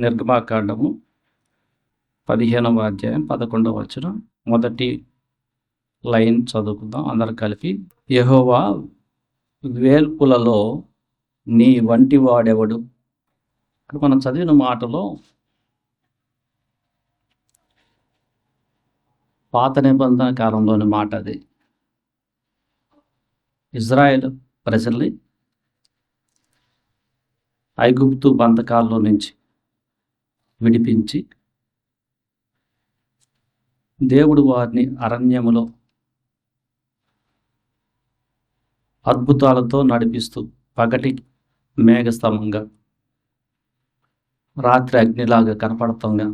నిర్గమాకాండము 15వ అధ్యాయం 11వ వచనం మొదటి లైన్ చదువుకుందాం అందరం కలిపి. యెహోవా వేల్పులలో నీ వంటి వాడెవడు. ఇక్కడ మనం చదివిన మాటలో పాత నిబంధన కాలంలోని మాట అది. ఇజ్రాయెల్ ప్రజల్ని ఐగుప్తు బంధకాల్లో నుంచి విడిపించి దేవుడు వారిని అరణ్యములో అద్భుతాలతో నడిపిస్తూ పగటి మేఘస్తంభంగా రాత్రి అగ్నిలాగా కనపడతంగా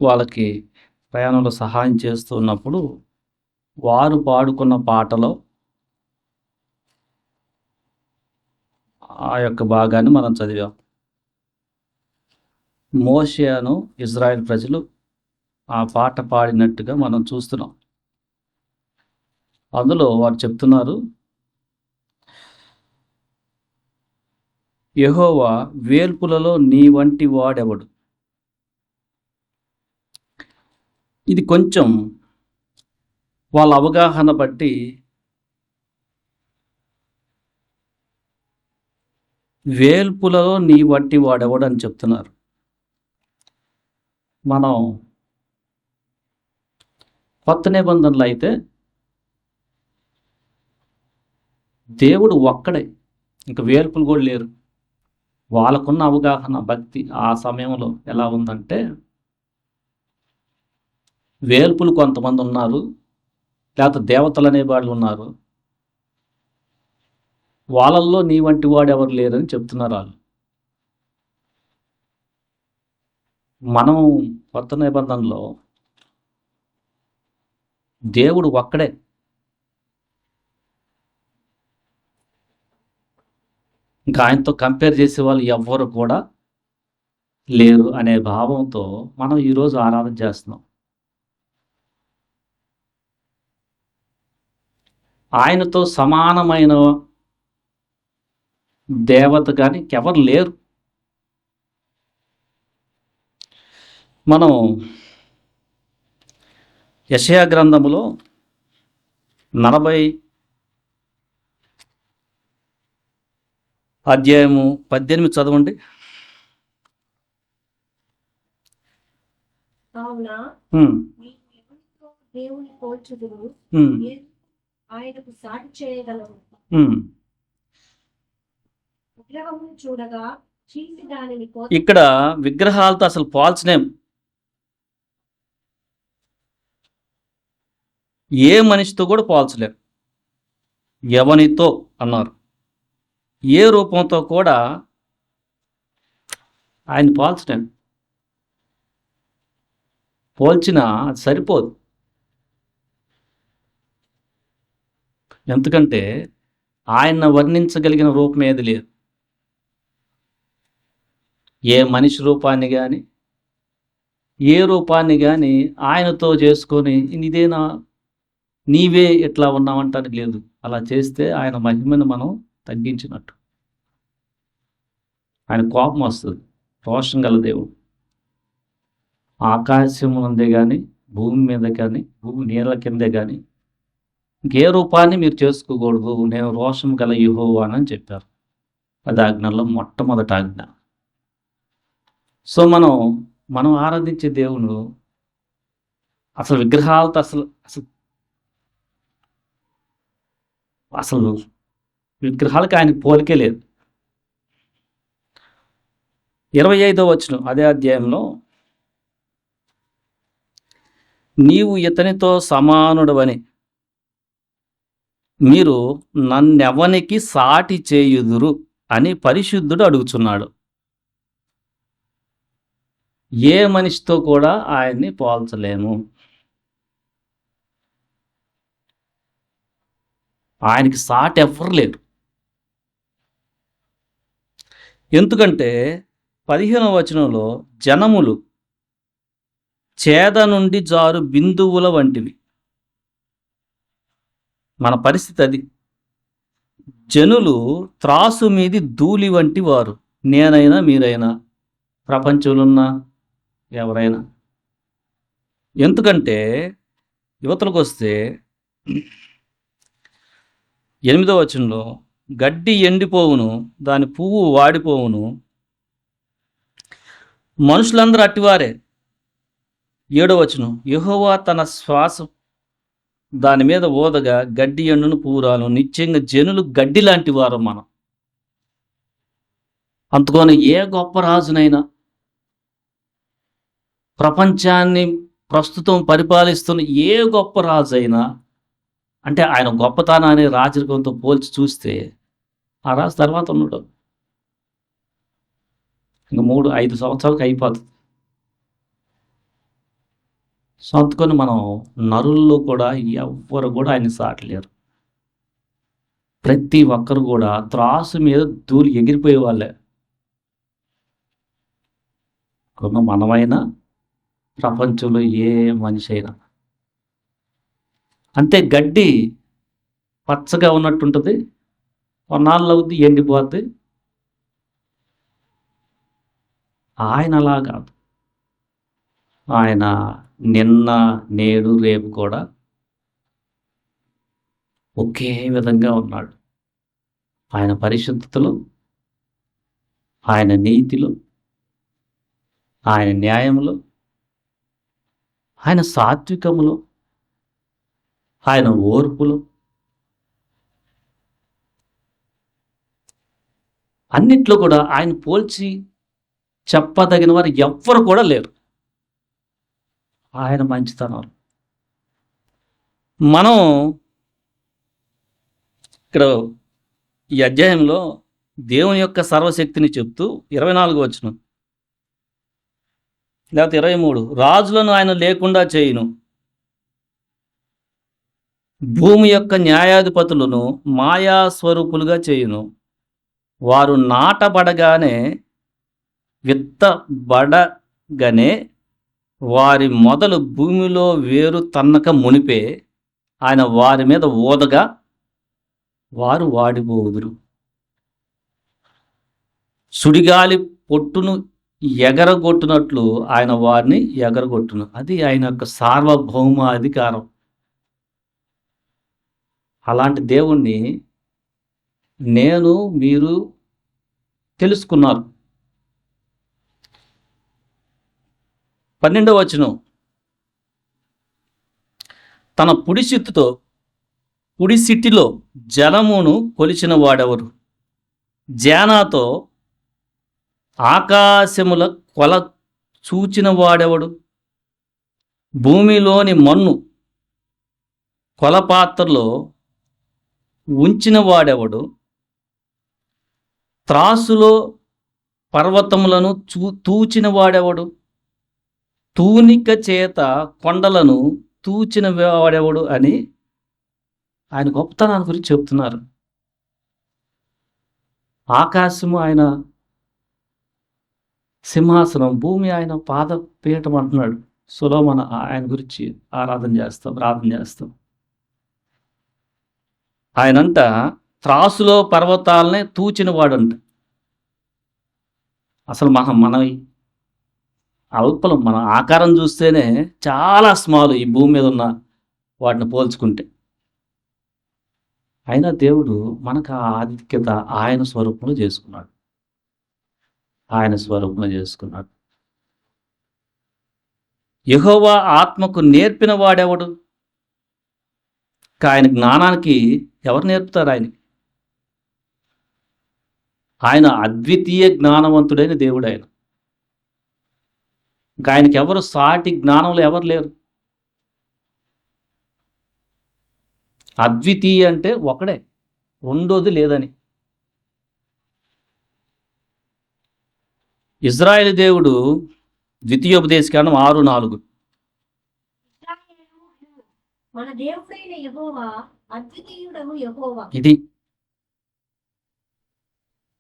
వాళ్ళకి ప్రయాణంలో సహాయం చేస్తున్నప్పుడు వారు పాడుకున్న పాటలో ఆ యొక్క భాగాన్ని మనం చదివాం. మోషేను ఇజ్రాయెల్ ప్రజలు ఆ పాట పాడినట్టుగా మనం చూస్తున్నాం. అందులో వారు చెప్తున్నారు, యెహోవా వేల్పులలో నీ వంటి వాడెవడు. ఇది కొంచెం వాళ్ళ అవగాహన బట్టి వేల్పులలో నీ వంటి వాడెవడు అని చెప్తున్నారు. మనం కొత్త నిబంధనలు అయితే దేవుడు ఒక్కడే, ఇంకా వేల్పులు కూడా లేరు. వాళ్ళకున్న అవగాహన భక్తి ఆ సమయంలో ఎలా ఉందంటే, వేల్పులు కొంతమంది ఉన్నారు, లేకపోతే దేవతలు అనే వాళ్ళు ఉన్నారు, వాళ్ళల్లో నీ వంటి వాడు ఎవరు లేరని చెప్తున్నారు వాళ్ళు. మనం కొత్త నిబంధనలో దేవుడు ఒక్కడే, ఇంకా ఆయనతో కంపేర్ చేసే వాళ్ళు ఎవ్వరు కూడా లేరు అనే భావంతో మనం ఈరోజు ఆరాధన చేస్తున్నాం. ఆయనతో సమానమైన దేవత కానీ ఎవరు లేరు. మనం యెషయా గ్రంథములో 40 అధ్యాయము 18 చదవండి. ఇక్కడ విగ్రహాలతో అసలు పోల్చలేం. ఏ మనిషితో కూడా పోల్చలేం. ఎవనితో అన్నారు, ఏ రూపంతో కూడా ఆయన పోల్చలేం. పోల్చినా అది సరిపోదు. ఎందుకంటే ఆయన వర్ణించగలిగిన రూపం ఏది లేదు. ఏ మనిషి రూపాన్ని కానీ ఏ రూపాన్ని కానీ ఆయనతో చేసుకొని ఇదేనా నీవే ఎట్లా ఉన్నావంటానికి లేదు. అలా చేస్తే ఆయన మహిమను మనం తగ్గించినట్టు. ఆయన కోపం వస్తుంది. రోషం గల దేవుడు. ఆకాశం ఉందే కానీ భూమి మీద కానీ భూమి నీళ్ళ కిందే కానీ ఇంకే రూపాన్ని మీరు చేసుకోకూడదు, నేను రోషం గల యెహోవానని చెప్పారు. అది ఆజ్ఞల్లో మొట్టమొదటి ఆజ్ఞ. సో మనం ఆరాధించే దేవుడు అసలు విగ్రహాలతో అసలు అసలు అసలు విగ్రహాలకు ఆయనకు పోలికే లేదు. 25వ వచనం అదే అధ్యాయంలో, నీవు ఇతనితో సమానుడవని మీరు నన్నెవనికి సాటి చేయుదురు అని పరిశుద్ధుడు అడుగుచున్నాడు. ఏ మనిషితో కూడా ఆయన్ని పోల్చలేము. ఆయనకి సాటి ఎవ్వరు లేరు. ఎందుకంటే 15వ వచనంలో జనములు చేద నుండి జారు బిందువుల వంటివి. మన పరిస్థితి అది. జనులు త్రాసు మీది ధూళి వంటి వారు. నేనైనా మీరైనా ప్రపంచంలో ఉన్న ఎవరైనా. ఎందుకంటే యువతలకు వస్తే 8వ వచనంలో గడ్డి ఎండిపోవును, దాని పువ్వు వాడిపోవును, మనుషులందరూ అట్టివారే. 7వ వచనం యెహోవా తన శ్వాస దాని మీద ఊదగా గడ్డి ఎండును, పువ్వు రాలును. నిశ్చయంగా జనులు గడ్డి లాంటి వారు మనం. అందుకని ఏ గొప్ప రాజునైనా, ప్రపంచాన్ని ప్రస్తుతం పరిపాలిస్తున్న ఏ గొప్ప రాజు అయినా, అంటే ఆయన గొప్పతనాన్ని రాజరికంతో పోల్చి చూస్తే ఆ రాజు తర్వాత ఉన్నాడు ఇంకా 3-5 సంవత్సరాలకు అయిపోతుంది. సో అందుకని మనం నరుల్లో కూడా ఎవ్వరు కూడా ఆయన సాటలేరు. ప్రతి ఒక్కరు కూడా త్రాసు మీద దూరి ఎగిరిపోయే వాళ్ళే. కొన్న మనమైనా, ప్రపంచంలో ఏ మనిషి అయినా అంతే. గడ్డి పచ్చగా ఉన్నట్టుంటుంది, కొన్నాళ్ళు అవుద్ది ఎండిపోద్ది. ఆయన అలా కాదు. ఆయన నిన్న, నేడు, రేపు కూడా ఒకే విధంగా ఉన్నాడు. ఆయన పరిశుద్ధతలో, ఆయన నీతిలో, ఆయన న్యాయంలో, ఆయన సాత్వికములో, ఆయన ఓర్పులో, అన్నిట్లో కూడా ఆయన పోల్చి చెప్పదగిన వారు ఎవ్వరు కూడా లేరు. ఆయన మంచితనం. మనం ఇక్కడ ఈ అధ్యాయంలో దేవుని యొక్క సర్వశక్తిని చెప్తూ 24వ వచనం లేకపోతే 23, రాజులను ఆయన లేకుండా చేయును, భూమి యొక్క న్యాయాధిపతులను మాయాస్వరూపులుగా చేయును, వారు నాటబడగానే విత్తబడగానే వారి మొదలు భూమిలో వేరు తన్నక మునిపే ఆయన వారి మీద ఊదగా వారు వాడిపోవుదురు. సుడిగాలి పొట్టును ఎగరగొట్టునట్లు ఆయన వారిని ఎగరగొట్టును. అది ఆయన యొక్క సార్వభౌమ అధికారం. అలాంటి దేవుణ్ణి మీరు తెలుసుకున్నారు. 12వ వచనం, తన పుడిసిటిలో జలమును కొలిచిన వాడెవరు? జానాతో ఆకాశముల కొల చూచిన వాడెవడు? భూమిలోని మన్ను కొలపాత్రలో ఉంచిన వాడెవడు? త్రాసులో పర్వతములను తూచిన వాడెవడు? తూనిక చేత కొండలను తూచిన వాడెవడు అని ఆయన గొప్పతనాన్ని గురించి చెప్తున్నారు. ఆకాశము ఆయన సింహాసనం, భూమి ఆయన పాదపీఠం అంటున్నాడు. సొలొమోను ఆయన గురించి ప్రార్థన చేస్తాం. ఆయనంట త్రాసులో పర్వతాలనే తూచిన వాడంట. అసలు మన అల్పలం, మన ఆకారం చూస్తేనే చాలా స్మాల్ ఈ భూమి మీద ఉన్న వాటిని పోల్చుకుంటే. అయినా దేవుడు మనకు ఆ ఆధిక్యత ఆయన స్వరూపంలో చేసుకున్నాడు. యెహోవా ఆత్మకు నేర్పిన వాడెవడు? ఆయన జ్ఞానానికి ఎవరు నేర్పుతారు? ఆయన అద్వితీయ జ్ఞానవంతుడైన దేవుడు. ఆయనకి ఎవరు సాటి జ్ఞానంలో ఎవరు లేరు. అద్వితీయ అంటే ఒకడే, రెండోది లేదని. ఇజ్రాయేలు దేవుడు ద్వితీయోపదేశకాండం 6:4, ఇది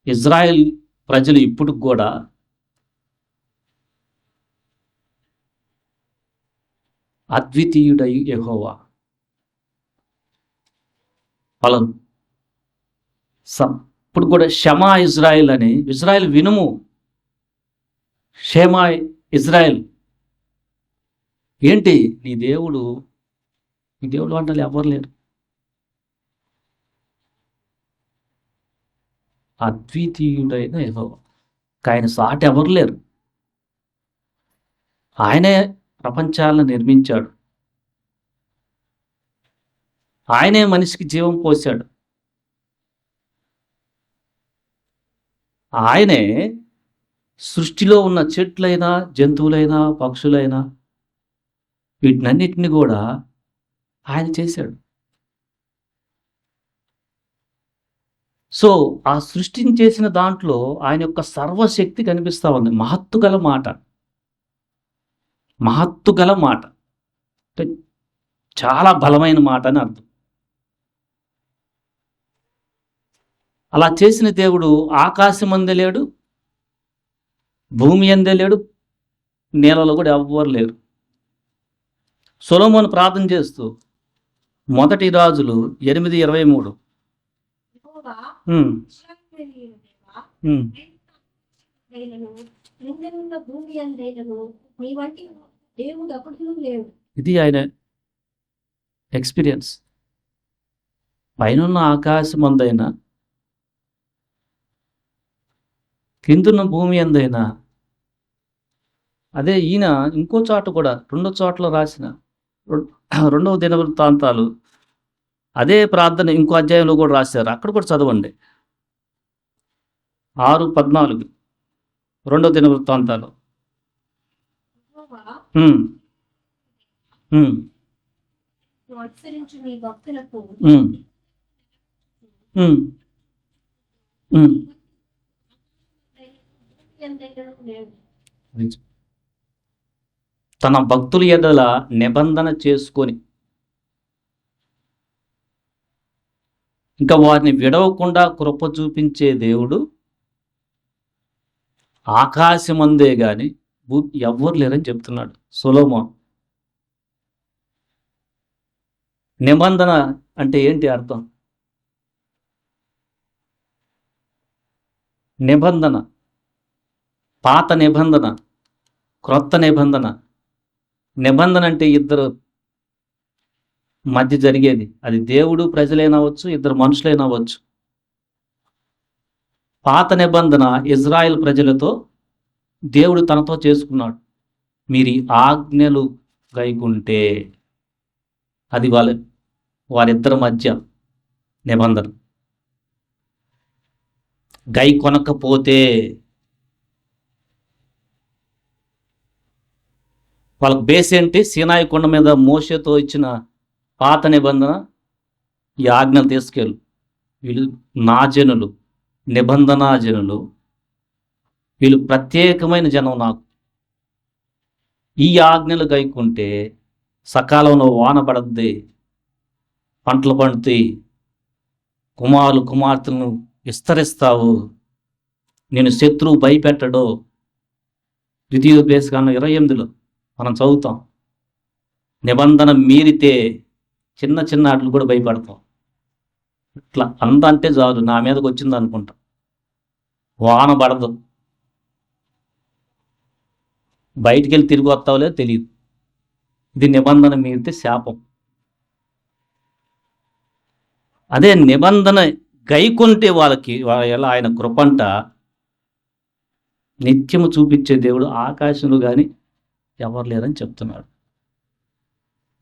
ఇజ్రాయేల్ ప్రజలు ఇప్పుడు కూడా అద్వితీయుడై యెహోవా ఇప్పుడు కూడా షమా ఇజ్రాయిల్ అని, ఇజ్రాయిల్ వినుము, షేమా ఇజ్రాయిల్. ఏంటి నీ దేవుడు అంటే ఎవరు లేరు. అద్వితీయుడైన యెహోవా, ఆయన సాటి ఎవరు లేరు. ఆయనే ప్రపంచాలను నిర్మించాడు, ఆయనే మనిషికి జీవం పోశాడు, ఆయనే సృష్టిలో ఉన్న చెట్లైనా జంతువులైనా పక్షులైనా వీటినన్నిటిని కూడా ఆయన చేశాడు. సో ఆ సృష్టిని చేసిన దాంట్లో ఆయన యొక్క సర్వశక్తి కనిపిస్తూ ఉంది. మహత్తు గల మాట అంటే చాలా బలమైన మాట అని అర్థం. అలా చేసిన దేవుడు ఆకాశం అందే లేడు, భూమి అందే లేడు, నేలలో కూడా ఎవ్వరు లేరు. సొలొమోను ప్రార్థన చేస్తూ మొదటి రాజులు 8:23 ఇది ఆయన ఎక్స్పీరియన్స్. పైనున్న ఆకాశం అందైనా కిందున్న భూమి అందైనా, అదే ఈయన ఇంకో చోట కూడా 2 చోట్ల రాసిన 2వ దినవృత్తాంతాలు అదే ప్రార్థన ఇంకో అధ్యాయంలో కూడా రాశారు. అక్కడ కూడా చదవండి. 6:14 2వ దినవృత్తాంతాలు. తన భక్తుల ఎడల నిబంధన చేసుకొని ఇంకా వారిని విడవకుండా కృప చూపించే దేవుడు ఆకాశమందే గాని ఎవ్వరు లేరని చెప్తున్నాడు సొలొమోను. నిబంధన అంటే ఏంటి అర్థం? నిబంధన, పాత నిబంధన, క్రొత్త నిబంధన. నిబంధన అంటే ఇద్దరు మధ్య జరిగేది. అది దేవుడు ప్రజలైనవచ్చు, ఇద్దరు మనుషులైనవచ్చు. పాత నిబంధన ఇజ్రాయెల్ ప్రజలతో దేవుడు తనతో చేసుకున్నాడు. మీరు ఈ ఆజ్ఞలు గైకుంటే, అది వారిద్దరి మధ్య నిబంధన. గై కొనకపోతే వాళ్ళకి బేస్ ఏంటి? సీనాయి కొండ మీద మోషేతో ఇచ్చిన పాత నిబంధన, ఈ ఆజ్ఞలు తీసుకెళ్ళు. వీళ్ళు నా జనులు, నిబంధనా జనులు, వీళ్ళు ప్రత్యేకమైన జనం నాకు. ఈ ఆజ్ఞలు గైకుంటే సకాలంలో వాన పడద్ది, పంటలు పండుతాయి, కుమారులు కుమార్తెలను విస్తరిస్తావు, నేను శత్రువు భయపెట్టడు. ద్వితీయోపదేశకాండం 28లో మనం చదువుతాం. నిబంధన మీరితే చిన్న చిన్న ఆటలు కూడా భయపడతాం. ఇట్లా అందంటే చాలు, నా మీదకి వచ్చింది అనుకుంటా. వాన పడదు, బయటికి వెళ్ళి తిరిగి వస్తావులే తెలియదు. ఇది నిబంధన మీరితే శాపం. అదే నిబంధన గైకుంటే వాళ్ళకి ఎలా ఆయన కృపంట నిత్యము చూపించే దేవుడు ఆకాశంలో కానీ ఎవరు లేరని చెప్తున్నాడు.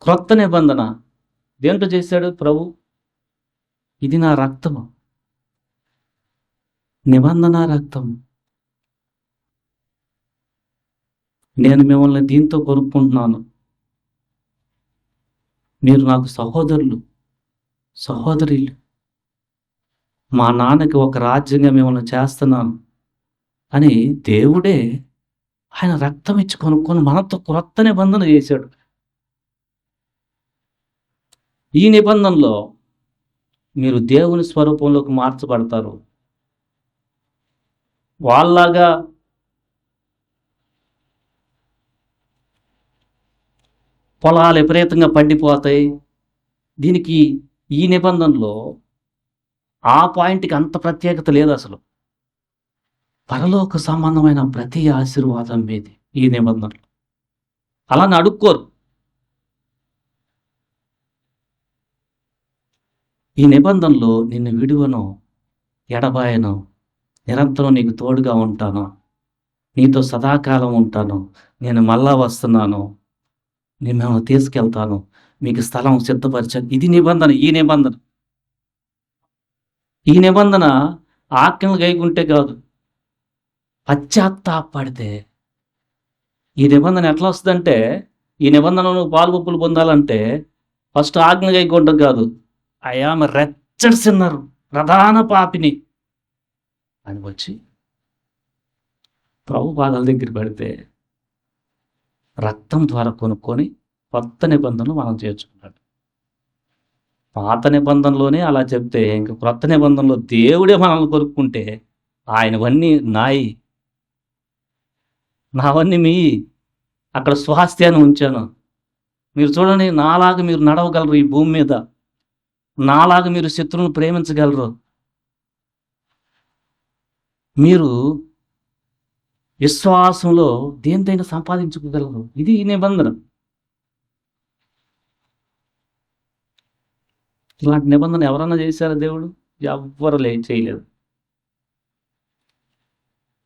క్రొత్త నిబంధన దేంట్లో చేశాడు ప్రభు? ఇది నా రక్తము, నిబంధన రక్తం. నేను మిమ్మల్ని దీంతో కొనుక్కుంటున్నాను. మీరు నాకు సహోదరులు, సహోదరులు. మా నాన్నకి ఒక రాజ్యంగా మిమ్మల్ని చేస్తున్నాను అని దేవుడే ఆయన రక్తం ఇచ్చి కొనుక్కొని మనతో క్రొత్త నిబంధన చేశాడు. ఈ నిబంధనలో మీరు దేవుని స్వరూపంలోకి మార్చబడతారు. వాళ్ళలాగా పొలాలు విపరీతంగా పండిపోతాయి. దీనికి ఈ నిబంధనలో ఆ పాయింట్‌కి అంత ప్రత్యేకత లేదు అసలు. పరలోక సంబంధమైన ప్రతి ఆశీర్వాదం మీది ఈ నిబంధనలు. అలాని అడుక్కోరు. ఈ నిబంధనలో నిన్ను విడువను, ఎడబాయను, నిరంతరం నీకు తోడుగా ఉంటాను, నీతో సదాకాలం ఉంటాను, నేను మళ్ళా వస్తున్నాను, నిన్ను తీసుకెళ్తాను, మీకు స్థలం సిద్ధపరిచాను. ఇది నిబంధన. ఈ నిబంధన. ఈ నిబంధన ఆజ్ఞలు గైకుంటే కాదు, పశ్చాత్తాపడితే. ఈ నిబంధన ఎట్లా వస్తుందంటే, ఈ నిబంధనను పాలుపొప్పులు పొందాలంటే ఫస్ట్ ఆజ్ఞ గైకొనడం కాదు. ఐ యామ్ రెచ్చడ్ సిన్నర్, ప్రధాన పాపిని అని వచ్చి ప్రభు పాదాల దగ్గర పెడితే రక్తం ద్వారా కొనుక్కొని కొత్త నిబంధనలు మనం చేర్చుకున్నాడు. పాత నిబంధనలోనే అలా చెప్తే ఇంక క్రొత్త నిబంధనలో దేవుడే మనల్ని కొనుక్కుంటే ఆయనవన్నీ నాయి, నావన్నీ మీ, అక్కడ స్వాస్థ్యాన్ని ఉంచాను. మీరు చూడండి, నాలాగా మీరు నడవగలరు ఈ భూమి మీద, నాలాగా మీరు శత్రువులను ప్రేమించగలరు, మీరు విశ్వాసంలో దేనితైనా సంపాదించుకోగలరు. ఇది ఈ నిబంధన. ఇలాంటి నిబంధన ఎవరన్నా చేశారా దేవుడు? ఎవ్వరు చేయలేదు.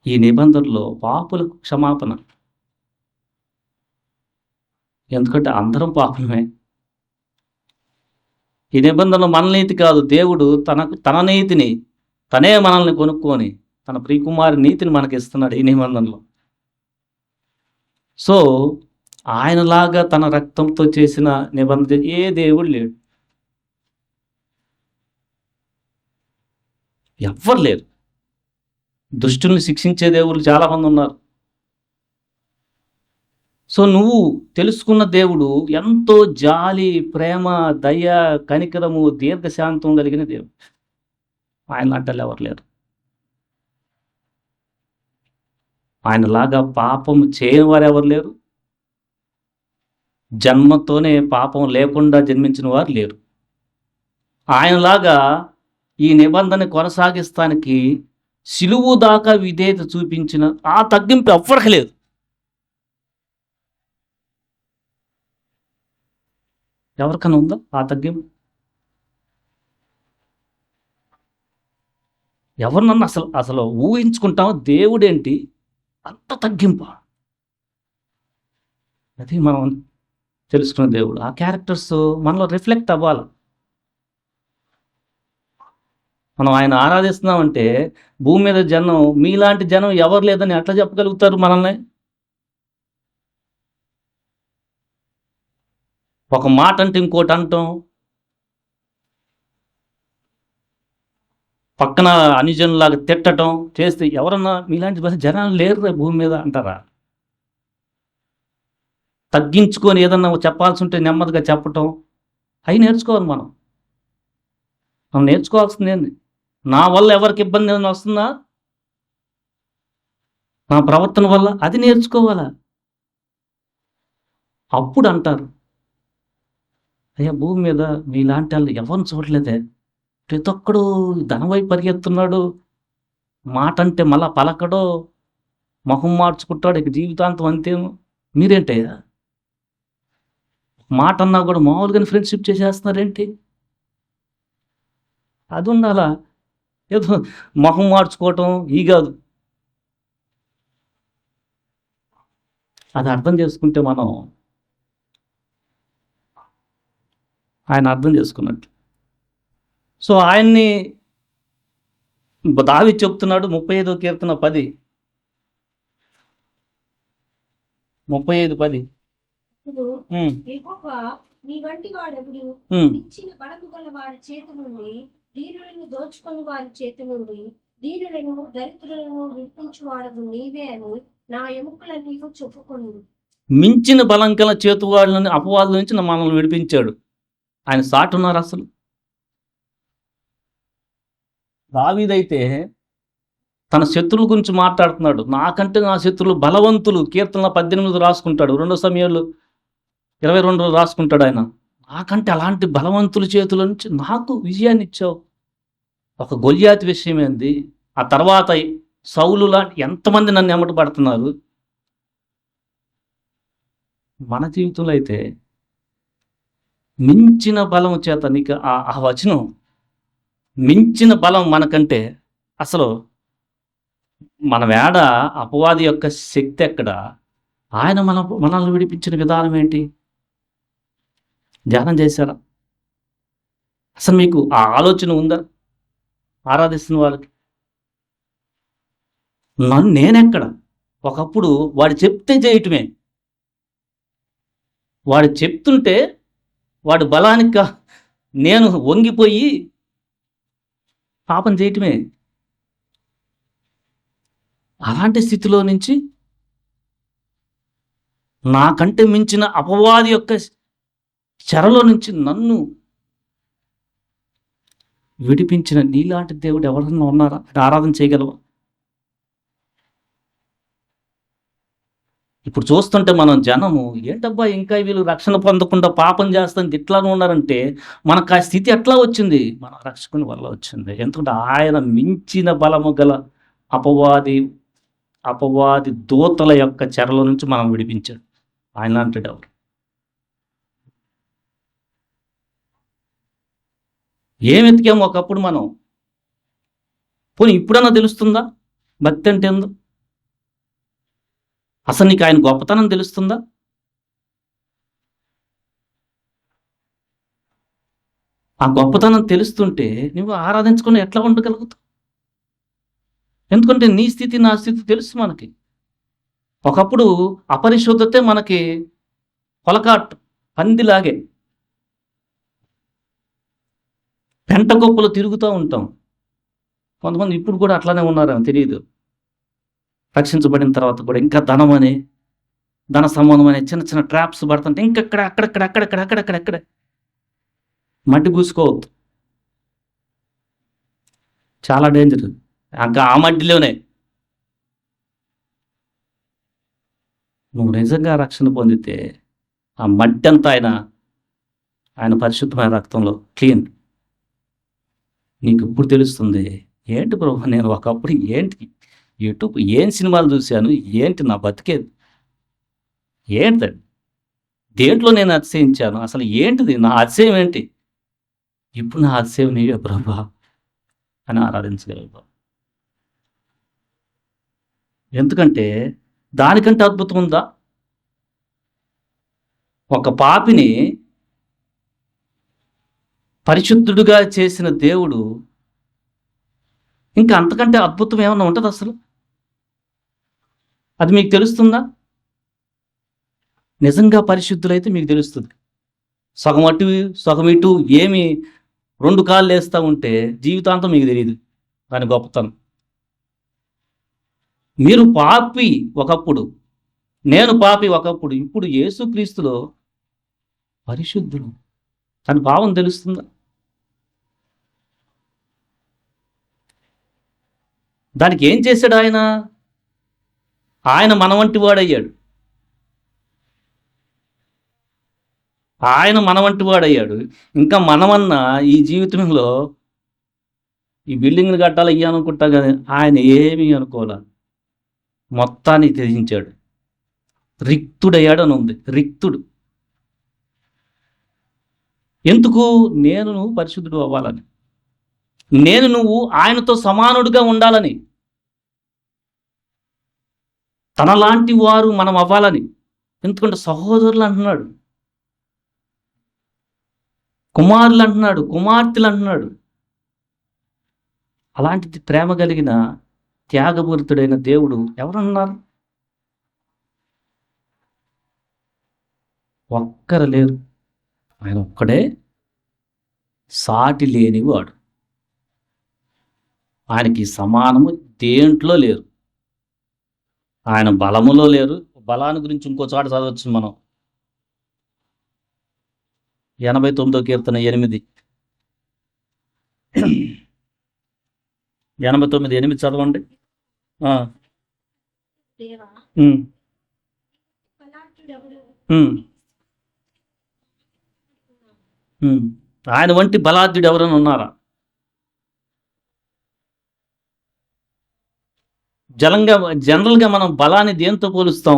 ఈ నిబంధనలో పాపులకు క్షమాపణ. ఎందుకంటే అందరం పాపులమే. ఈ నిబంధనలో మన నీతి కాదు, దేవుడు తన నీతిని తనే మనల్ని కొనుక్కొని తన ప్రియకుమారి నీతిని మనకి ఇస్తున్నాడు ఈ నిబంధనలో. సో ఆయనలాగా తన రక్తంతో చేసిన నిబంధన ఏ దేవుడు లేడు, ఎవ్వరు లేరు. దుష్టుల్ని శిక్షించే దేవుళ్ళు చాలామంది ఉన్నారు. సో నువ్వు తెలుసుకున్న దేవుడు ఎంతో జాలి, ప్రేమ, దయ, కనికరము, దీర్ఘశాంతం కలిగిన దేవుడు. ఆయన అడ్డలు ఎవరు లేరు. ఆయనలాగా పాపం చేయని వారు ఎవరు లేరు. జన్మతోనే పాపం లేకుండా జన్మించిన వారు లేరు. ఆయనలాగా ఈ నిబంధన కొనసాగిస్తానికి సిలువు దాకా విధేయత చూపించిన ఆ తగ్గింపు ఎవ్వరికి లేదు. ఎవరికైనా ఉందా ఆ తగ్గింపు? ఎవరినన్నా అసలు ఊహించుకుంటామో దేవుడేంటి అంత తగ్గింపు? అది మనం తెలుసుకున్న దేవుడు. ఆ క్యారెక్టర్స్ మనలో రిఫ్లెక్ట్ అవ్వాలి. మనం ఆయన ఆరాధిస్తున్నామంటే భూమి మీద జనం, మీలాంటి జనం ఎవరు లేదని ఎట్లా చెప్పగలుగుతారు మనల్ని? ఒక మాట అంటే ఇంకోటి అంటాం, పక్కన అనుజనులాగా తిట్టడం చేస్తే ఎవరన్నా మీలాంటి జనాలు లేరు భూమి మీద అంటారా? తగ్గించుకొని ఏదన్నా చెప్పాల్సి ఉంటే నెమ్మదిగా చెప్పటం, అవి నేర్చుకోవాలి. మనం నేర్చుకోవాల్సింది ఏంది? నా వల్ల ఎవరికి ఇబ్బంది ఏమైనా వస్తుందా? నా ప్రవర్తన వల్ల? అది నేర్చుకోవాలా. అప్పుడు అంటారు, అయ్యా భూమి మీద మీలాంటి వాళ్ళు ఎవరిని చూడలేదే, ప్రతి ఒక్కడు ధనవై పరిగెత్తున్నాడు, మాట అంటే మళ్ళా పలకడో, మొహం మార్చుకుంటాడు, ఇక జీవితాంతం అంతేమో. మీరేంటయ్యా మాట అన్నా కూడా మామూలుగానే ఫ్రెండ్షిప్ చేసేస్తున్నారేంటి? అది ఉండాలా? ఏదో మొహం మార్చుకోవటం ఈ కాదు. అది అర్థం చేసుకుంటే మనం ఆయన అర్థం చేసుకున్నట్టు. సో ఆయన్ని దావీదు చెప్తున్నాడు 35వ కీర్తన 10, 35:10. యెహోవా నీ వంటి వాడెవడు? ఇచ్చిన బలము గల వారి చేతి నుండి, దీనులను దోచుకొని వారి చేతి నుండి, దీనులను దరిద్రులను విడిపించువాడవు నీవే అని నా ఎముకలన్నీ చెప్పుకొని. మించిన బలం గల చేతువాళ్ళని అపవాదుల నుంచి మనల్ని విడిపించాడు. ఆయన సాటున్నారు అసలు. దావీదైతే తన శత్రువుల గురించి మాట్లాడుతున్నాడు. నాకంటే నా శత్రువులు బలవంతులు, కీర్తనల 18 రాసుకుంటాడు. 2 సమయాలు 22 రాసుకుంటాడు ఆయన. నాకంటే అలాంటి బలవంతుల చేతుల నుంచి నాకు విజయాన్ని ఇచ్చావు. ఒక గొల్యాతు విషయం ఏంది, ఆ తర్వాత సౌలు లాంటి ఎంతమంది నన్ను ఎమ్మట పడుతున్నారు. మన జీవితంలో అయితే మించిన బలం చేత నీకు ఆ వచనం మించిన బలం మనకంటే అసలు మన వేడ అపవాది యొక్క శక్తి ఎక్కడ, ఆయన మనల్ని విడిపించిన విధానం ఏంటి ధ్యానం చేశారా? అసలు మీకు ఆ ఆలోచన ఉందా? ఆరాధిస్తున్న వాళ్ళకి నేనెక్కడ? ఒకప్పుడు వాడు చెప్తే చేయటమే, వాడు చెప్తుంటే వాడు బలానికి నేను వంగిపోయి పాపం చేయటమే. అలాంటి స్థితిలో నుంచి నాకంటే మించిన అపవాది యొక్క చెరలో నుంచి నన్ను విడిపించిన నీలాంటి దేవుడు ఎవరన్నా ఉన్నారా? ఆరాధన చేయగలవా? ఇప్పుడు చూస్తుంటే మనం జనము ఏంటబ్బా ఇంకా వీళ్ళు రక్షణ పొందకుండా పాపం చేస్తాను ఇట్లానే ఉన్నారంటే మనకు ఆ స్థితి ఎట్లా వచ్చింది? మన రక్షకుని వల్ల వచ్చింది. ఎందుకంటే ఆయన మించిన బలము గల అపవాది దూతల యొక్క చెరల నుంచి మనం విడిపించాడు. ఆయన అంటాడు ఎవరు? ఏం ఎతికాము ఒకప్పుడు మనం? పోనీ ఇప్పుడన్నా తెలుస్తుందా భక్తి అంటే ఏందో? అసలు నీకు ఆయన గొప్పతనం తెలుస్తుందా? ఆ గొప్పతనం తెలుస్తుంటే నువ్వు ఆరాధించుకుని ఎట్లా ఉండగలుగుతావు? ఎందుకంటే నీ స్థితి నా స్థితి తెలుసు మనకి. ఒకప్పుడు అపరిశుద్ధతే మనకి పొలకాట్ పందిలాగే పెంట గొప్పలు తిరుగుతూ ఉంటాం. కొంతమంది ఇప్పుడు కూడా అట్లానే ఉన్నారని తెలియదు. రక్షించబడిన తర్వాత కూడా ఇంకా ధన సంబంధమైన చిన్న చిన్న ట్రాప్స్ పడుతుంటే ఇంకెక్కడ అక్కడెక్కడ మట్టి పూసుకోవద్దు, చాలా డేంజర్. ఇంకా ఆ మట్టిలోనే నువ్వు నిజంగా రక్షణ పొందితే ఆ మట్టి అంతా ఆయన పరిశుద్ధమైన రక్తంలో క్లీన్. నీకు ఇప్పుడు తెలుస్తుంది ఏంటి ప్రభు, నేను ఒకప్పుడు ఏంటి యూట్యూబ్ ఏం సినిమాలు చూశాను, ఏంటి నా బతికేది ఏంటండి, దేంట్లో నేను అతిశయించాను, అసలు ఏంటిది నా అతిశయం ఏంటి? ఇప్పుడు నా అతిశయం నీవే ప్రభా అని ఆరాధించగలుగుతాం. ఎందుకంటే దానికంటే అద్భుతం ఉందా? ఒక పాపిని పరిశుద్ధుడుగా చేసిన దేవుడు ఇంకా అంతకంటే అద్భుతం ఏమన్నా ఉంటుంది అసలు? అది మీకు తెలుస్తుందా? నిజంగా పరిశుద్ధులైతే మీకు తెలుస్తుంది. సగం అటు సగం ఇటు ఏమి 2 కాళ్ళు వేస్తూ ఉంటే జీవితాంతం మీకు తెలియదు దాని గొప్పతనం. మీరు పాపి ఒకప్పుడు, నేను పాపి ఒకప్పుడు, ఇప్పుడు యేసుక్రీస్తులో పరిశుద్ధుడు అని భావం తెలుస్తుందా? దానికి ఏం చేశాడు ఆయన? ఆయన మన వంటి వాడయ్యాడు. ఇంకా మనమన్నా ఈ జీవితంలో ఈ బిల్డింగ్లు కట్టాలి ఇయ్యాలనుకుంటా కానీ ఆయన ఏమీ అనుకోలే, మొత్తాన్ని త్యజించాడు. రిక్తుడయ్యాడు అని ఉంది. రిక్తుడు ఎందుకు? నువ్వు పరిశుద్ధుడు అవ్వాలని, నువ్వు ఆయనతో సమానుడిగా ఉండాలని, తనలాంటి వారు మనం అవ్వాలని. ఎందుకంటే సహోదరులు అంటున్నాడు, కుమారులు అంటున్నాడు, కుమార్తెలు అంటున్నాడు. అలాంటిది ప్రేమ కలిగిన త్యాగపూరితుడైన దేవుడు ఎవరన్నారు? ఒక్కరు లేరు. ఆయన ఒక్కడే సాటి లేనివాడు. ఆయనకి సమానము దేంట్లో లేరు. ఆయన బలములో లేరు. బలాన్ని గురించి ఇంకో చోట చదవచ్చు మనం. 89వ కీర్తన 8. 89:8 చదవండి. దేవా, బలాఢ్యుడెవడు? ఆయన వంటి బలాఢ్యుడు ఎవరైనా ఉన్నారా? జనరల్గా మనం బలాన్ని దేంతో పోలుస్తాం?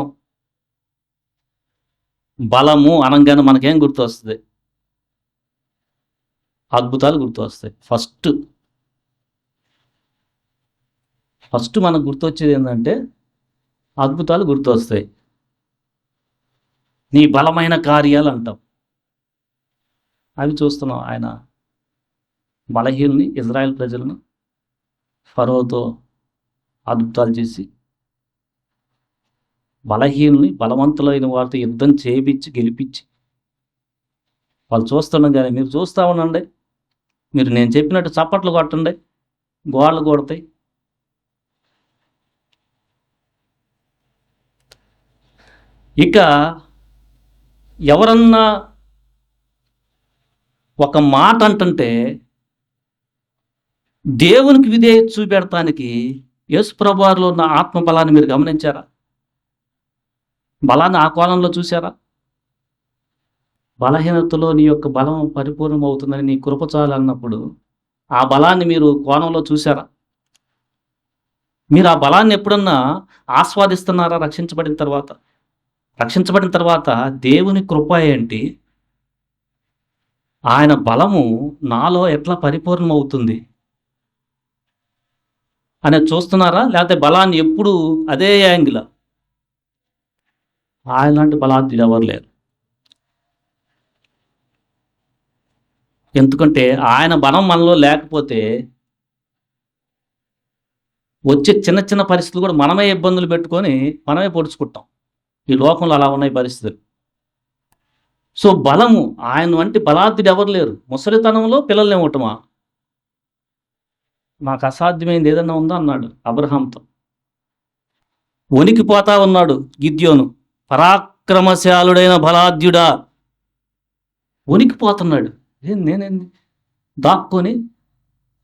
బలము అనగానే మనకేం గుర్తొస్తుంది? అద్భుతాలు గుర్తొస్తాయి. ఫస్ట్ మనకు గుర్తొచ్చేది ఏంటంటే అద్భుతాలు గుర్తొస్తాయి. నీ బలమైన కార్యాలు అంటాం. అవి చూస్తున్నాం. ఆయన బలహీనుని, ఇజ్రాయెల్ ప్రజలను ఫరోతో అద్భుతాలు చేసి బలహీనుని బలవంతులైన వారితో యుద్ధం చేయించి గెలిపించి వాళ్ళు చూస్తున్నాం. కానీ మీరు చూస్తూ ఉండండి, మీరు నేను చెప్పినట్టు చప్పట్లు కొట్టండి, గోడలు కొడతాయి. ఇక ఎవరన్నా ఒక మాట అంటుంటే దేవునికి విధేయత చూపెడటానికి యేసుప్రభువారిలో ఉన్న ఆత్మ బలాన్ని మీరు గమనించారా? బలాన్ని ఆ కోణంలో చూసారా? బలహీనతలో నీ యొక్క బలం పరిపూర్ణమవుతుందని నీ కృప చాలు అన్నప్పుడు ఆ బలాన్ని మీరు కోణంలో చూసారా? మీరు ఆ బలాన్ని ఎప్పుడన్నా ఆస్వాదిస్తున్నారా? రక్షించబడిన తర్వాత దేవుని కృప ఏంటి, ఆయన బలము నాలో ఎట్లా పరిపూర్ణమవుతుంది అనేది చూస్తున్నారా? లేకపోతే బలాన్ని ఎప్పుడు అదే యాంగిల్? ఆయన లాంటి బలార్థులు ఎవరు లేరు. ఎందుకంటే ఆయన బలం మనలో లేకపోతే వచ్చే చిన్న చిన్న పరిస్థితులు కూడా మనమే ఇబ్బందులు పెట్టుకొని మనమే పొడుచుకుంటాం. ఈ లోకంలో అలా ఉన్నాయి పరిస్థితులు. సో బలము, ఆయన వంటి బలార్థుడు ఎవరు లేరు. ముసలితనంలో పిల్లల్ని ఇవ్వటమా? నాకు అసాధ్యమైంది ఏదన్నా ఉందా అన్నాడు అబ్రహాంతో. వణికిపోతా ఉన్నాడు గిద్యోను, పరాక్రమశాలుడైన బలాఢ్యుడా. వణికిపోతున్నాడు. నేనేంది దాక్కొని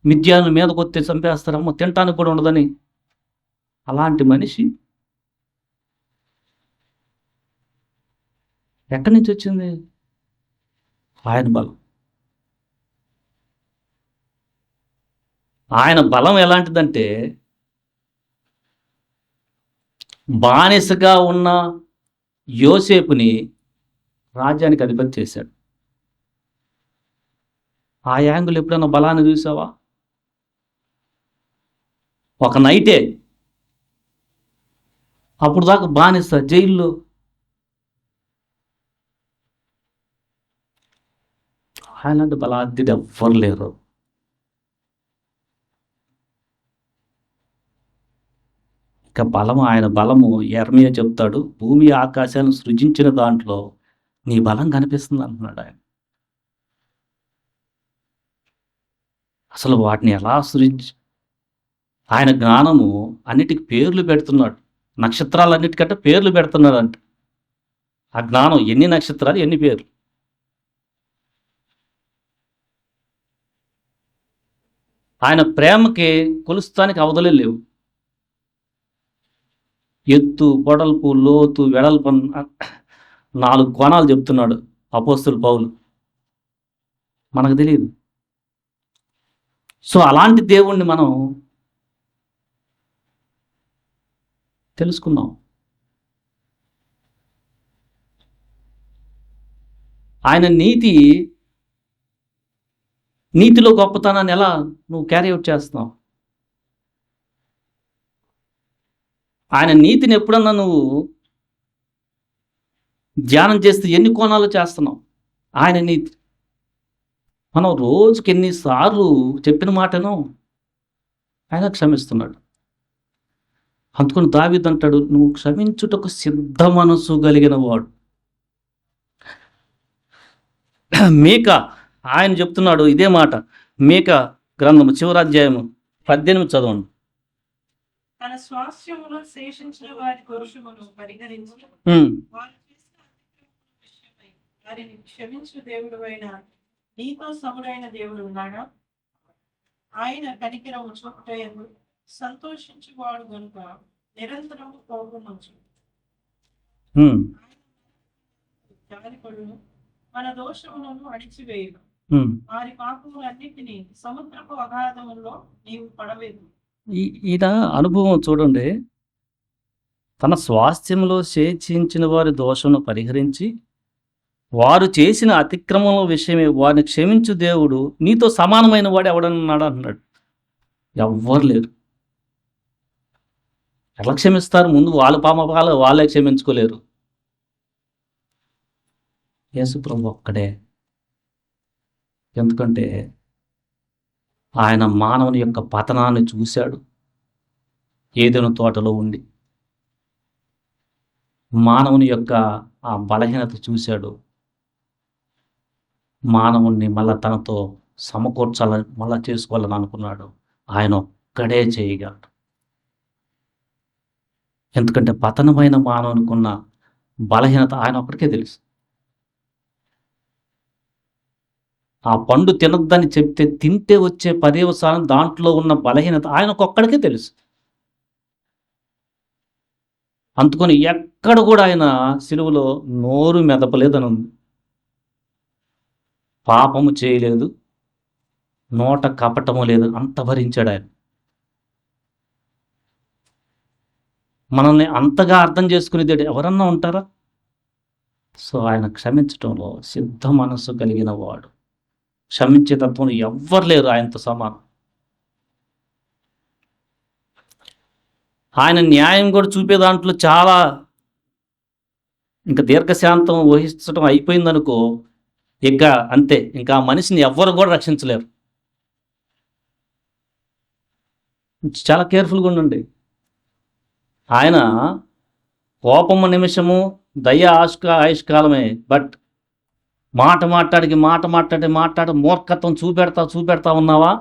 మిద్యాను మీద కొత్తే చంపేస్తారమ్మో, తినటానికి కూడా ఉండదని. అలాంటి మనిషి ఎక్కడి నుంచి వచ్చింది? ఆయన బలం. ఆయన బలం ఎలాంటిదంటే బానిసగా ఉన్న యోసేపుని రాజ్యానికి అధిపతి చేశాడు. ఆ యాంగిల్ ఎప్పుడైనా బలాన్ని చూసావా? ఒక నైటే, అప్పుడు దాకా బానిస జైల్లో. ఆయనంటే బలాఢ్యుడు ఎవ్వరు లేరు. ఇక బలము, ఆయన బలము యెర్మీయా చెప్తాడు, భూమి ఆకాశాలను సృజించిన దాంట్లో నీ బలం కనిపిస్తుంది అంటున్నాడు ఆయన. అసలు వాటిని ఎలా ఆయన జ్ఞానము అన్నిటికి పేర్లు పెడుతున్నాడు. నక్షత్రాలన్నిటికంటే పేర్లు పెడుతున్నాడు అంట. ఆ జ్ఞానం ఎన్ని నక్షత్రాలు, ఎన్ని పేర్లు. ఆయన ప్రేమకి కొలుస్తానికి అవధులే లేవు. ఎత్తు, పొడల్పు, లోతు, వెడల్పు 4 కోణాలు చెప్తున్నాడు అపోస్తలుడు పౌలు. మనకు తెలియదు. సో అలాంటి దేవుణ్ణి మనం తెలుసుకున్నాం. ఆయన నీతిలో గొప్పతనాన్ని ఎలా నువ్వు క్యారీ అవుట్ చేస్తున్నావు? ఆయన నీతిని ఎప్పుడన్నా నువ్వు ధ్యానం చేస్తే ఎన్ని కోణాలు చేస్తున్నావు? ఆయన నీతి మనం రోజుకి ఎన్నిసార్లు చెప్పిన మాటను ఆయన క్షమిస్తున్నాడు. అందుకని దావీదు అంటాడు, నువ్వు క్షమించుటకు సిద్ధ మనసు కలిగిన వాడు. మీకా ఆయన చెప్తున్నాడు ఇదే మాట. మీకా గ్రంథము చివరి అధ్యాయము 18 చదవండి. తన స్వాస్థ్యములో శేషించిన వారి దోషమును పరిహరించి వారు చేసిన అతిక్రమముల విషయమై వారిని క్షమించు దేవుడైన నీతో సముడైన దేవుడు ఉన్నాడా? ఆయన కనికరము చూపుటయందు సంతోషించువాడు గనుక నిరంతరము కోపముంచు. జాలిపడు, మన దోషములను అణిచివేయు. వారి పాపములన్నిటినీ సముద్రపు అగాధములో నీవు పడవేదు. ఈయన అనుభవం చూడండి. తన స్వాస్థ్యంలో శేషించిన వారి దోషమును పరిహరించి వారు చేసిన అతిక్రమముల విషయమే వారిని క్షమించు దేవుడు నీతో సమానమైన వాడు ఎవడన్నాడు అన్నాడు. ఎవ్వరు లేరు. ఎలా క్షమిస్తారు? ముందు వాళ్ళ పాపాలు వాళ్ళే క్షమించుకోలేరు. యేసుప్రభు ఒక్కడే. ఎందుకంటే ఆయన మానవుని యొక్క పతనాన్ని చూశాడు. ఏదెను తోటలో ఉండి మానవుని యొక్క ఆ బలహీనత చూశాడు. మానవుణ్ణి మళ్ళా తనతో సమకూర్చాలని మళ్ళా చేసుకోవాలని అనుకున్నాడు. ఆయన ఒక్కడే చేయగలడు. ఎందుకంటే పతనమైన మానవునికున్న బలహీనత ఆయన ఒక్కడికే తెలుసు. ఆ పండు తినొద్దని చెప్తే తింటే వచ్చే పర్యవసానం దాంట్లో ఉన్న బలహీనత ఆయనకొక్కడికే తెలుసు. అందుకని ఎక్కడ కూడా ఆయన సిలువలో నోరు మెదపలేదని ఉంది. పాపము చేయలేదు, నోట కపటము లేదు, అంత భరించాడు ఆయన. మనల్ని అంతగా అర్థం చేసుకునేది ఎవరన్నా ఉంటారా? సో ఆయన క్షమించటంలో సిద్ధ మనస్సు కలిగిన వాడు. క్షమించే తత్వం ఎవ్వరు లేరు ఆయనతో సమానం. ఆయన న్యాయం కూడా చూపే దాంట్లో చాలా ఇంకా దీర్ఘశాంతం వహించడం అయిపోయిందనుకో, ఇక అంతే. ఇంకా ఆ మనిషిని ఎవ్వరు కూడా రక్షించలేరు. చాలా కేర్ఫుల్గా ఉండండి. ఆయన కోపము నిమిషము, దయ ఆయుష్కాలమే. బట్ మాట్లాడి మూర్ఖత్వం చూపెడతా ఉన్నావా,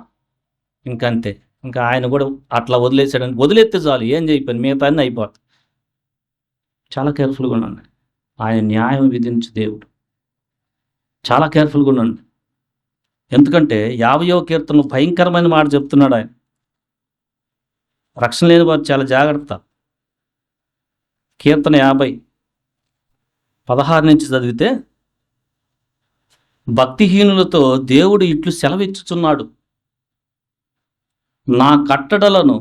ఇంకంతే. ఇంకా ఆయన కూడా అట్లా వదిలేసాడని వదిలేస్తే చాలు, ఏం చేయకపోయింది, మిగతా అన్నీ అయిపోతుంది. చాలా కేర్ఫుల్గా ఉండండి. ఆయన న్యాయం విధించు దేవుడు. చాలా కేర్ఫుల్గా ఉండండి. ఎందుకంటే 50వ కీర్తనలో భయంకరమైన మాట చెప్తున్నాడు ఆయన. రక్షణ లేని వారు చాలా జాగ్రత్త. కీర్తన 50:16 నుంచి చదివితే, భక్తిహీనులతో దేవుడు ఇట్లు సెలవిచ్చుచున్నాడు, నా కట్టడలను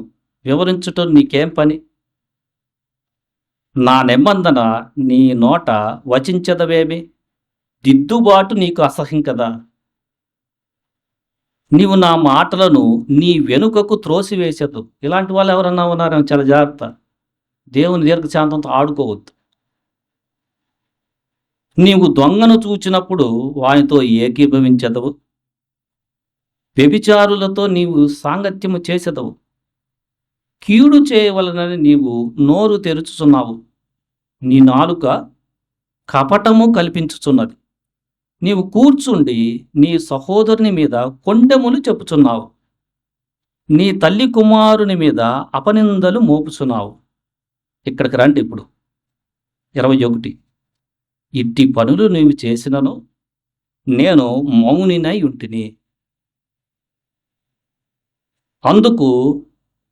వివరించుట నీకేం పని? నా నిబంధన నీ నోట వచించదవేమి? దిద్దుబాటు నీకు అసహ్యం కదా. నీవు నా మాటలను నీ వెనుకకు త్రోసివేసేదు. ఇలాంటి వాళ్ళు ఎవరన్నా ఉన్నారేమో, చాలా జాగ్రత్త. దేవుని దీర్ఘశాంతంతో ఆడుకోవద్దు. నీవు దొంగను చూచినప్పుడు వానితో ఏకీభవించెదవు, వ్యభిచారులతో నీవు సాంగత్యము చేసెదవు. కీడు చేయవలనని నీవు నోరు తెరుచుచున్నావు, నీ నాలుక కపటము కల్పించుచున్నది. నీవు కూర్చుండి నీ సహోదరుని మీద కొండెములు చెప్పుచున్నావు, నీ తల్లి కుమారుని మీద అపనిందలు మోపుచున్నావు. ఇక్కడికి రండి ఇప్పుడు. 21. ఇట్టి పనులు నీవు చేసినను నేను మౌనినై ఉంటిని, అందుకు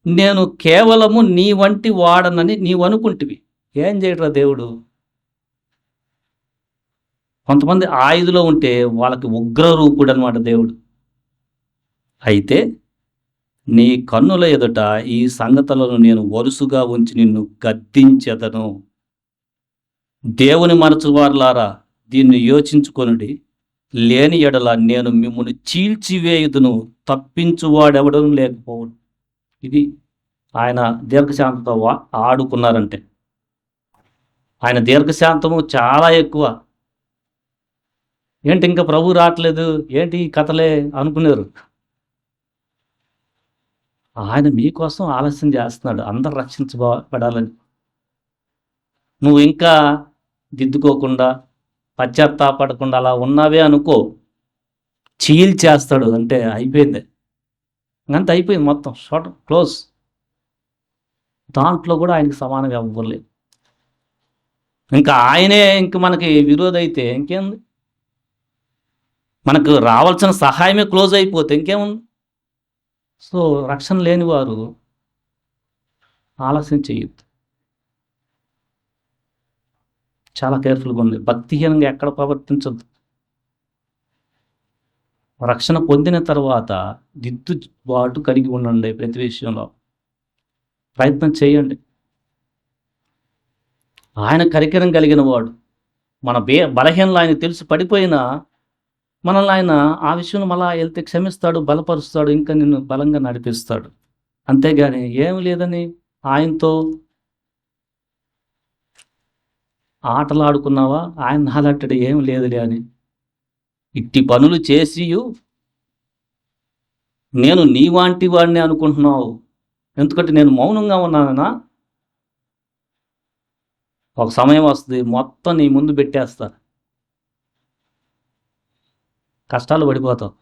నేను కేవలము నీ వంటి వాడనని నీవు అనుకుంటివి. ఏం చేయడరా దేవుడు? కొంతమంది ఆయుధలో ఉంటే వాళ్ళకి ఉగ్రరూపుడు అనమాట దేవుడు. అయితే నీ కన్నుల ఎదుట ఈ సంగతులను నేను వరుసగా ఉంచి నిన్ను గద్దించెదను. దేవుని మరచువారులారా, దీన్ని యోచించుకొనుడి. లేని ఎడల నేను మిమ్మల్ని చీల్చివేయుదును, తప్పించువాడెవడను లేకపోవడు. ఇది ఆయన దీర్ఘశాంతంతో ఆడుకున్నారంటే. ఆయన దీర్ఘశాంతము చాలా ఎక్కువ. ఏంటి ఇంకా ప్రభు రావట్లేదు, ఏంటి ఈ కథలే అనుకున్నారు. ఆయన మీకోసం ఆలస్యం చేస్తున్నాడు, అందరు రక్షించబడాలని. నువ్వు ఇంకా దిద్దుకోకుండా పశ్చాత్తాపడకుండా అలా ఉన్నావే అనుకో, చీల్చేస్తాడు. అంటే అయిపోయింది, అంత అయిపోయింది, మొత్తం షార్ట్ క్లోజ్. దాంట్లో కూడా ఆయనకి సమానం ఎవ్వలేదు. ఇంకా ఆయనే ఇంక మనకి విరోధి అయితే ఇంకేముంది? మనకు రావాల్సిన సహాయమే క్లోజ్ అయిపోతే ఇంకేముంది? సో రక్షణ లేని వారు ఆలస్యం చేయొద్దు. చాలా కేర్ఫుల్గా ఉంది. భక్తిహీనంగా ఎక్కడ ప్రవర్తించద్దు. రక్షణ పొందిన తర్వాత దిద్దుబాటు కలిగి ఉండండి ప్రతి విషయంలో. ప్రయత్నం చేయండి. ఆయన కరికరం కలిగిన వాడు. మన బలహీనలు ఆయన తెలుసు పడిపోయినా మనల్ని ఆయన ఆ విషయంలో మళ్ళా వెళ్తే క్షమిస్తాడు, బలపరుస్తాడు, ఇంకా నిన్ను బలంగా నడిపిస్తాడు. అంతేగాని ఏమి లేదని ఆయనతో ఆటలు ఆడుకున్నావా, ఆయన నాలట్టడు ఏమి లేదులే అని ఇట్టి పనులు చేసి నేను నీ వాంటి వాడిని అనుకుంటున్నావు. ఎందుకంటే నేను మౌనంగా ఉన్నానా, ఒక సమయం వస్తుంది మొత్తం నీ ముందు పెట్టేస్తా, కష్టాలు పడిపోతావు,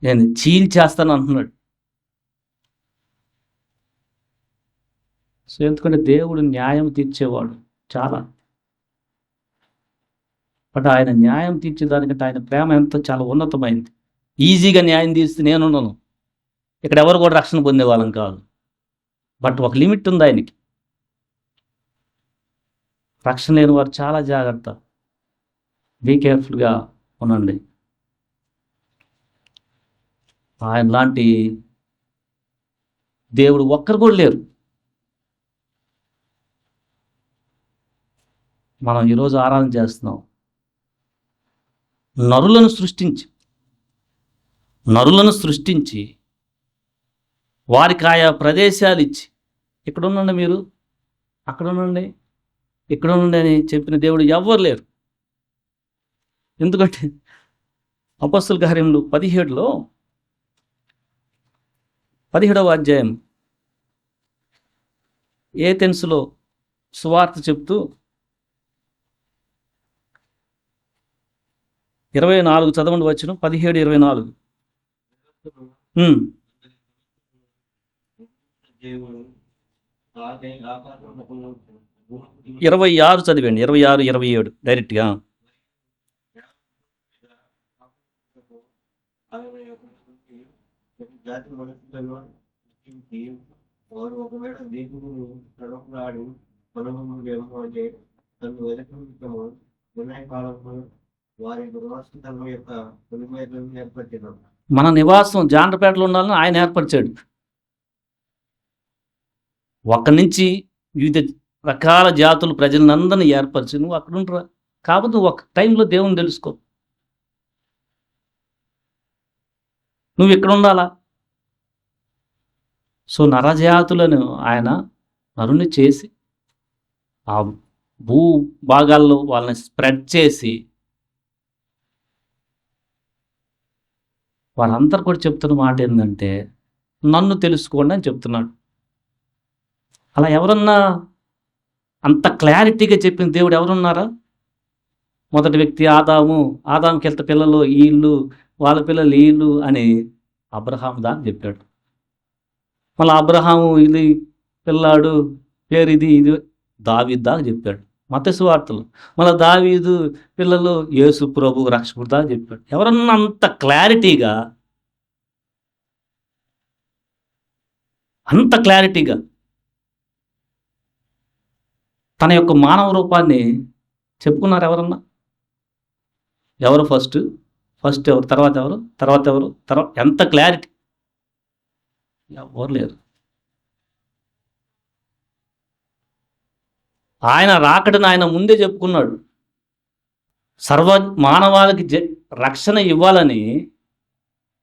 నేను చీల్చేస్తాను అంటున్నాడు. సో ఎందుకంటే దేవుడు న్యాయం తీర్చేవాడు చాలా. బట్ ఆయన న్యాయం తీర్చేదానికంటే ఆయన ప్రేమ ఎంతో చాలా ఉన్నతమైంది. ఈజీగా న్యాయం తీస్తే నేనున్నాను, ఇక్కడ ఎవరు కూడా రక్షణ పొందేవాళ్ళం కాదు. బట్ ఒక లిమిట్ ఉంది ఆయనకి. రక్షణ లేని వారు చాలా జాగ్రత్త, బీ కేర్ఫుల్గా ఉండండి. ఆయన లాంటి దేవుడు ఒక్కరు కూడా లేరు. మనం ఈరోజు ఆరాధన చేస్తున్నాం నరులను సృష్టించి వారికి ఆయా ప్రదేశాలు ఇచ్చి, ఇక్కడ ఉండండి మీరు, అక్కడ ఉండండి, ఇక్కడ ఉండండి అని చెప్పిన దేవుడు ఎవ్వరు లేరు. ఎందుకంటే అపొస్తలుల కార్యములు 17వ అధ్యాయం ఏథెన్సులో సువార్త చెప్తూ 24 చదవండి, వచ్చిన 17:24. 26 చదివండి, 26, 27 డైరెక్ట్గా. వారు ఒకవేళ దేవుడు తడపలాడి మనము వినాయకాలంలో వారి నివాసం యొక్క పొలిమేరలను ఏర్పరిచారు. మన నివాసం జాండ్రపేటలో ఉండాలని ఆయన ఏర్పరిచాడు. ఒక్క నుంచి వివిధ రకాల జాతులు ప్రజలందరినీ ఏర్పరిచి నువ్వు అక్కడ ఉంటారా. కాబట్టి నువ్వు ఒక టైంలో దేవుని తెలుసుకో, నువ్వు ఇక్కడ ఉండాలా. సో నరజాతులను ఆయన నరుని చేసి ఆ భూ భాగాల్లో వాళ్ళని స్ప్రెడ్ చేసి వారందరూ కూడా చెప్తున్న మాట ఏంటంటే నన్ను తెలుసుకోండి అని చెప్తున్నాడు. అలా ఎవరన్నా అంత క్లారిటీగా చెప్పిన దేవుడు ఎవరున్నారా? మొదటి వ్యక్తి ఆదాముకి వెళ్తే పిల్లలు వీళ్ళు, వాళ్ళ పిల్లలు వీళ్ళు అని అబ్రహాం దాన్ని చెప్పాడు. మళ్ళీ అబ్రహాము ఇది పిల్లాడు పేరు ఇది దావీదు దాకా చెప్పాడు మత్తయి సువార్తలో. మళ్ళీ దావీదు పిల్లలు యేసు ప్రభు రక్షకుడు దాకా చెప్పాడు. ఎవరన్నా అంత క్లారిటీగా తన యొక్క మానవ రూపాన్ని చెప్పుకున్నారు ఎవరన్నా? ఎవరు ఫస్ట్ ఎవరు, తర్వాత ఎవరు, ఎంత క్లారిటీ? ఎవరు లేరు. ఆయన రాకడని ఆయన ముందే చెప్పుకున్నాడు. సర్వ మానవాళికి రక్షణ ఇవ్వాలని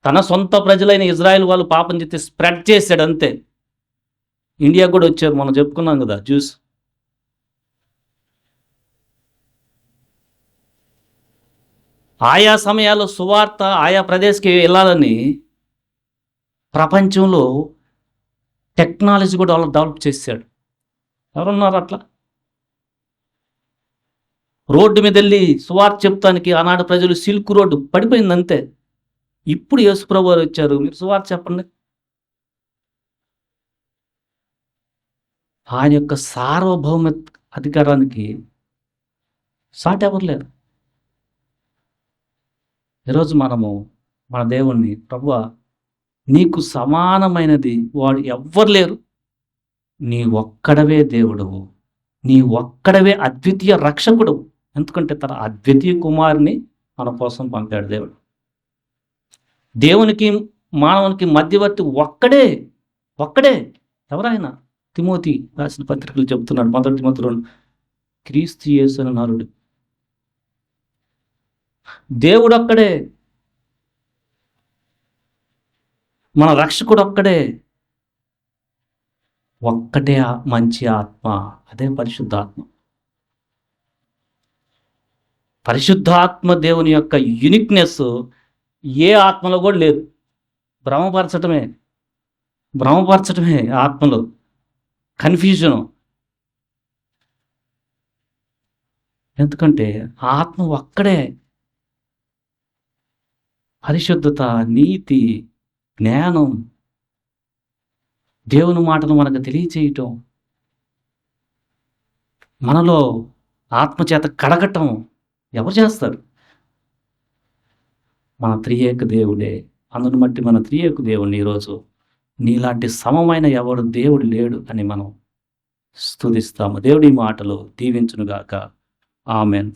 తన సొంత ప్రజలైన ఇజ్రాయెల్ వాళ్ళు పాపం చేస్తే స్ప్రెడ్ చేశాడు అంతే. ఇండియా కూడా వచ్చారు, మనం చెప్పుకున్నాం కదా జ్యూస్. ఆయా సమయాల్లో సువార్త ఆయా ప్రదేశ్కి వెళ్ళాలని ప్రపంచంలో టెక్నాలజీ కూడా డెవలప్ చేశాడు. ఎవరున్నారు అట్లా? రోడ్డు మీద వెళ్ళి సువార్త చెప్తానికి ఆనాడు ప్రజలు సిల్క్ రోడ్డు పడిపోయింది అంతే. ఇప్పుడు యేసుప్రభు వారు వచ్చారు, మీరు సువార్త చెప్పండి. ఆయన యొక్క సార్వభౌమ అధికారానికి సాటి ఎవరు లేరు. ఈరోజు మనము మన దేవుణ్ణి, ప్రభువా నీకు సమానమైనది వాడు ఎవ్వరు లేరు, నీ ఒక్కడవే దేవుడవు, నీ ఒక్కడవే అద్వితీయ రక్షకుడు. ఎందుకంటే తన అద్వితీయ కుమారుని మన కోసం పంపాడు దేవుడు. దేవునికి మానవునికి మధ్యవర్తి ఒక్కడే, ఒక్కడే. ఎవరాయన? తిమోతి రాసిన పత్రికలు చెబుతున్నాడు, 1 తిమోతిలో, క్రీస్తు యేసు అను నరుడు. దేవుడు ఒక్కడే, మన రక్షకుడు ఒక్కడే. ఒక్కటే మంచి ఆత్మ, అదే పరిశుద్ధాత్మ. పరిశుద్ధాత్మ దేవుని యొక్క యూనిక్నెస్ ఏ ఆత్మలో కూడా లేదు. భ్రమపరచటమే ఆత్మలో, కన్ఫ్యూజను. ఎందుకంటే ఆత్మ ఒక్కడే. పరిశుద్ధత, నీతి, జ్ఞానం, దేవుని మాటను మనకు తెలియచేయటం, మనలో ఆత్మచేత కడగటం ఎవరు చేస్తారు? మన త్రియేక దేవుడే. అందును బట్టి మన త్రియేక దేవుడిని ఈరోజు నీలాంటి సమమైన ఎవడు దేవుడు లేడు అని మనం స్తుతిస్తాము. దేవుడి మాటలు దీవించునుగాక. ఆమెన్.